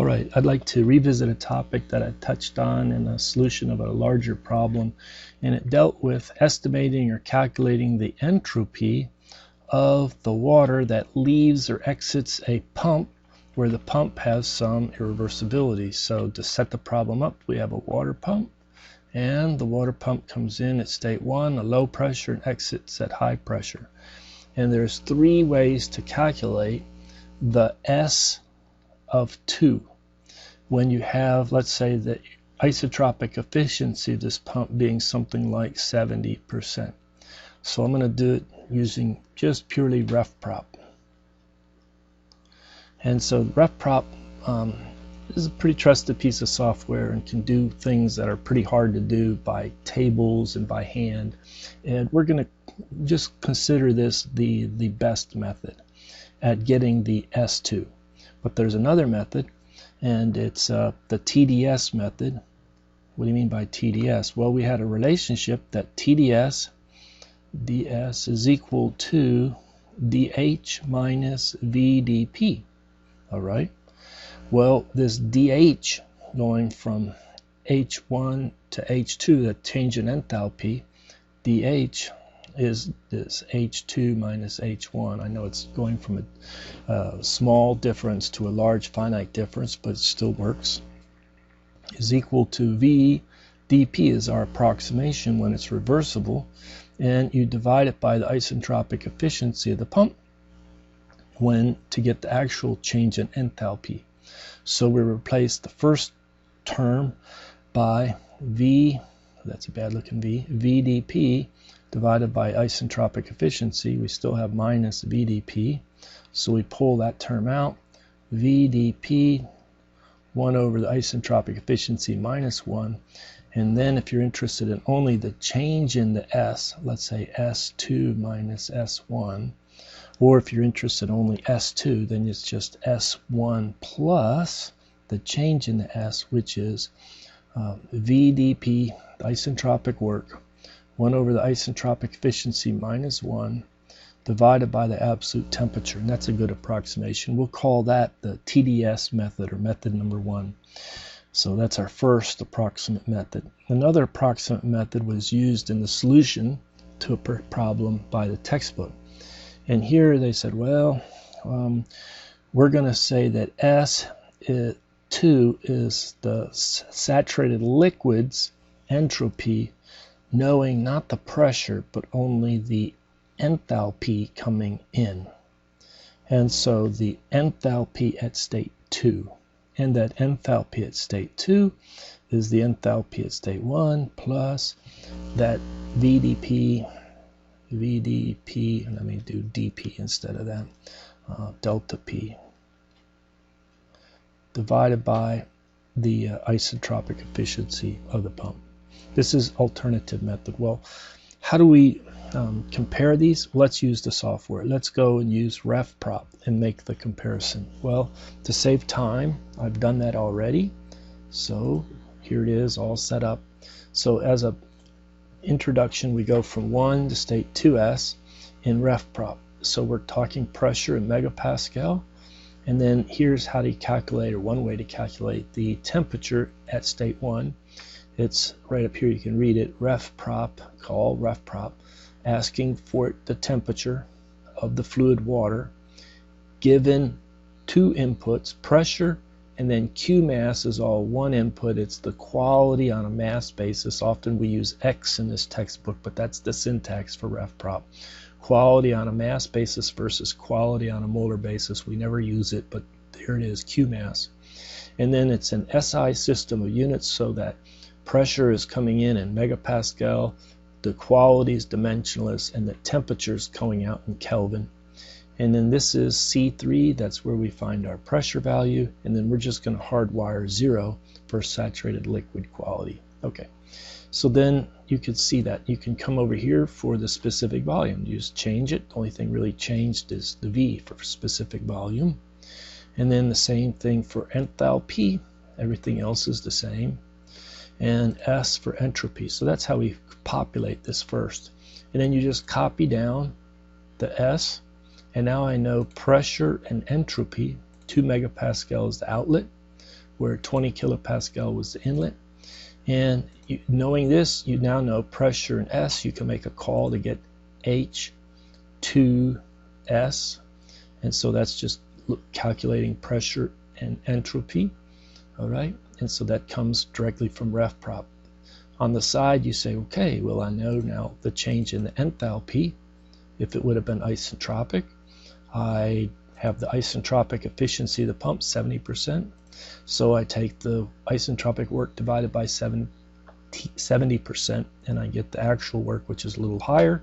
All right, I'd like to revisit a topic that I touched on in a solution of a larger problem, and it dealt with estimating or calculating the entropy of the water that leaves or exits a pump where the pump has some irreversibility. So to set the problem up, we have a water pump, and the water pump comes in at state 1, a low pressure, and exits at high pressure. And there's 3 ways to calculate the S of 2 when you have, let's say, the isotropic efficiency of this pump being something like 70%. So I'm going to do it using just purely RefProp. And so RefProp is a pretty trusted piece of software and can do things that are pretty hard to do by tables and by hand. And we're going to just consider this the best method at getting the S2. But there's another method, and it's the TDS method. What do you mean by TDS? Well, we had a relationship that TDS ds is equal to dH minus VdP. All right. Well, this dH going from H1 to H2, that change in enthalpy, dH is this H2 minus H1. I know it's going from a small difference to a large finite difference, but it still works, is equal to V. dP is our approximation when it's reversible, and you divide it by the isentropic efficiency of the pump to get the actual change in enthalpy. So we replace the first term by V, that's a bad looking V, VdP divided by isentropic efficiency. We still have minus VdP, so we pull that term out. VdP 1 over the isentropic efficiency minus 1. And then if you're interested in only the change in the S, let's say S2 minus S1, or if you're interested in only S2, then it's just S1 plus the change in the S, which is VdP, the isentropic work, 1 over the isentropic efficiency minus 1, divided by the absolute temperature. And that's a good approximation. We'll call that the TDS method, or method number 1. So that's our first approximate method. Another approximate method was used in the solution to a problem by the textbook. And here they said, well, we're going to say that S2 is the saturated liquid's entropy, knowing not the pressure, but only the enthalpy coming in. And so the enthalpy at state 2. And that enthalpy at state 2 is the enthalpy at state 1 plus that VdP, and let me do dP instead of that, delta P, divided by the isentropic efficiency of the pump. This is alternative method. Well, how do we compare these? Let's use the software. Let's go and use RefProp and make the comparison. Well, to save time, I've done that already. So here it is, all set up. So as a introduction, we go from 1 to state 2s in RefProp. So we're talking pressure in megapascal. And then here's how to calculate, or one way to calculate, the temperature at state 1. It's right up here, you can read it, RefProp, call RefProp, asking for the temperature of the fluid water, given 2 inputs, pressure, and then Q mass is all one input. It's the quality on a mass basis. Often we use X in this textbook, but that's the syntax for RefProp. Quality on a mass basis versus quality on a molar basis. We never use it, but here it is, Q mass. And then it's an SI system of units, so that pressure is coming in megapascal, the quality is dimensionless, and the temperature is coming out in Kelvin. And then this is C3, that's where we find our pressure value, and then we're just going to hardwire 0 for saturated liquid quality. Okay, so then you can see that you can come over here for the specific volume. You just change it. The only thing really changed is the V for specific volume. And then the same thing for enthalpy. Everything else is the same. And S for entropy. So that's how we populate this first. And then you just copy down the S. And now I know pressure and entropy. 2 megapascal is the outlet. where 20 kilopascal was the inlet. And knowing this, you now know pressure in S. You can make a call to get H2S. And so that's just calculating pressure and entropy. All right. And so that comes directly from ref prop. On the side, you say, okay, well, I know now the change in the enthalpy. If it would have been isentropic, I have the isentropic efficiency of the pump, 70%. So I take the isentropic work divided by 70%, and I get the actual work, which is a little higher.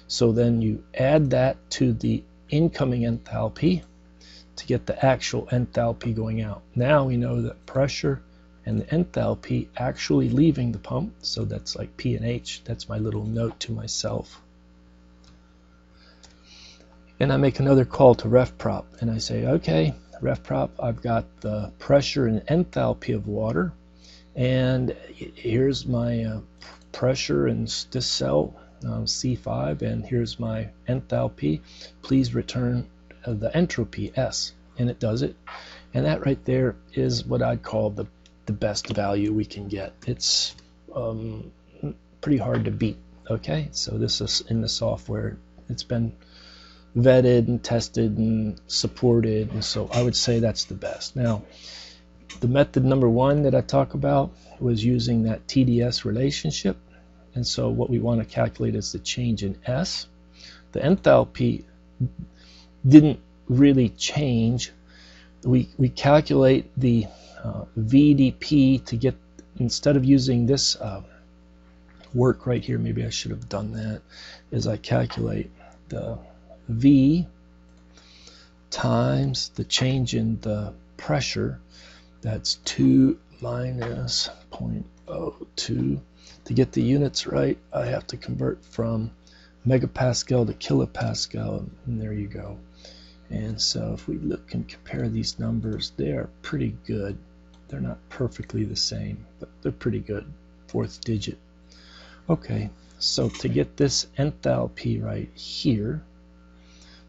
So then you add that to the incoming enthalpy to get the actual enthalpy going out. Now we know that pressure and the enthalpy actually leaving the pump, so that's like P and H. That's my little note to myself. And I make another call to ref prop, and I say, okay, ref prop, I've got the pressure and enthalpy of water, and here's my pressure in this cell, C5, and here's my enthalpy. Please return the entropy, S, and it does it. And that right there is what I'd call the best value we can get. It's pretty hard to beat. Okay, so this is in the software. It's been vetted and tested and supported, and so I would say that's the best. Now, the method number one that I talk about was using that TDS relationship, and so what we want to calculate is the change in S. The enthalpy didn't really change. We calculate the VDP to get, instead of using this work right here, maybe I should have done that, is I calculate the V times the change in the pressure. That's 2 minus 0.02. To get the units right, I have to convert from megapascal to kilopascal, and there you go. And so if we look and compare these numbers, they are pretty good. They're not perfectly the same, but they're pretty good. Fourth digit. Okay, so to get this enthalpy right here,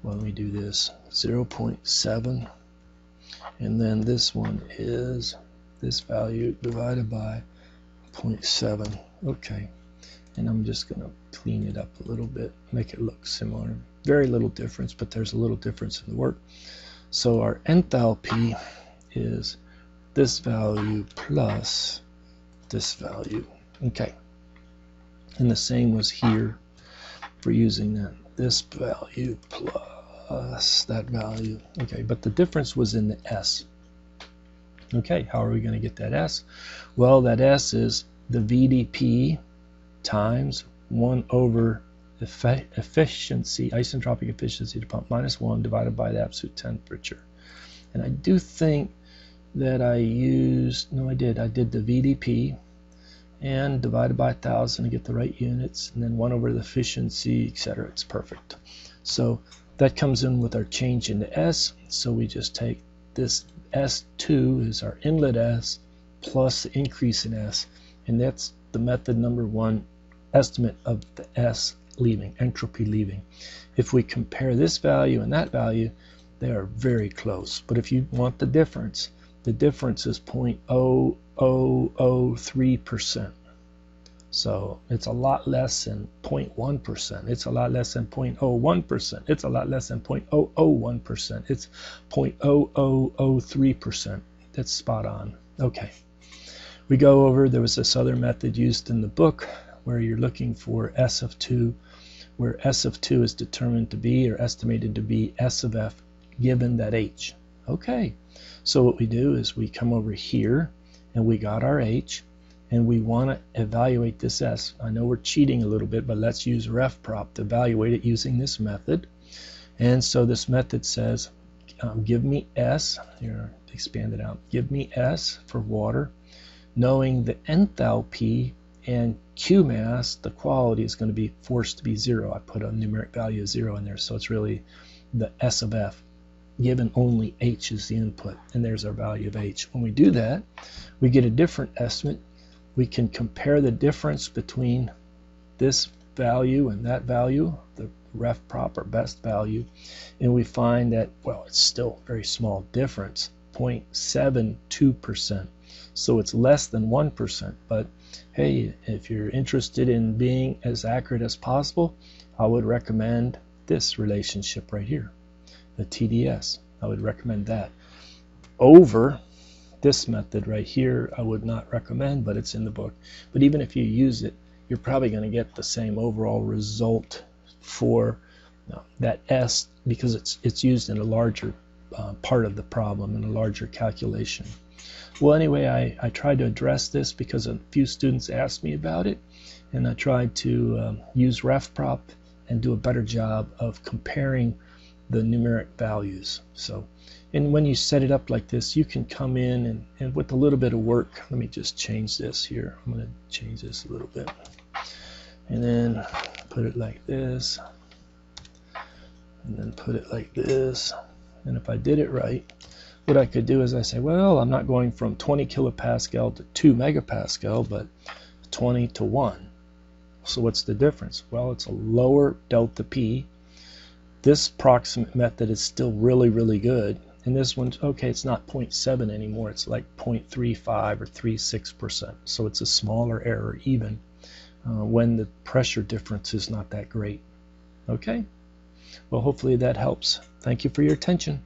when we do this, 0.7, and then this one is this value divided by 0.7. Okay, and I'm just going to clean it up a little bit, make it look similar. Very little difference, but there's a little difference in the work. So our enthalpy is this value plus this value. Okay, and the same was here for using that. This value plus that value. Okay, but the difference was in the S. Okay, how are we going to get that S? Well, that S is the VDP times 1 over efficiency, isentropic efficiency to pump, minus 1 divided by the absolute temperature. And I do think that I used, no I did the VDP and divided by 1,000 to get the right units, and then 1 over the efficiency, etc. It's perfect. So that comes in with our change into S, so we just take this S2 is our inlet S plus the increase in S, and that's the method number one estimate of the S leaving, entropy leaving. If we compare this value and that value, they are very close. But if you want the difference is 0.0003%. So it's a lot less than 0.1%. It's a lot less than 0.01%. It's a lot less than 0.001%. It's 0.0003%. That's spot on. Okay. We go over, there was this other method used in the book where you're looking for S of 2, where S of 2 is determined to be or estimated to be S of F given that H. Okay, so what we do is we come over here and we got our H and we want to evaluate this S. I know we're cheating a little bit, but let's use ref prop to evaluate it using this method. And so this method says, give me S, here, expand it out, give me S for water, knowing the enthalpy and Q mass, the quality is going to be forced to be 0. I put a numeric value of 0 in there, so it's really the S of F, given only H is the input, and there's our value of H. When we do that, we get a different estimate. We can compare the difference between this value and that value, the ref prop or best value, and we find that, well, it's still a very small difference, 0.72%. So it's less than 1%. But hey, if you're interested in being as accurate as possible, I would recommend this relationship right here, the TDS. I would recommend that over this method right here. I would not recommend, but it's in the book. But even if you use it, you're probably going to get the same overall result for that S, because it's used in a larger part of the problem, in a larger calculation. Well, anyway, I tried to address this because a few students asked me about it, and I tried to use RefProp and do a better job of comparing the numeric values. So, and when you set it up like this, you can come in and with a little bit of work, let me just change this here. I'm going to change this a little bit. And then put it like this. And then put it like this. And if I did it right, what I could do is I say, well, I'm not going from 20 kilopascal to 2 megapascal, but 20 to 1. So what's the difference? Well, it's a lower delta P. This proximate method is still really, really good. And this one, okay, it's not 0.7 anymore. It's like 0.35 or 36%. So it's a smaller error even when the pressure difference is not that great. Okay? Well, hopefully that helps. Thank you for your attention.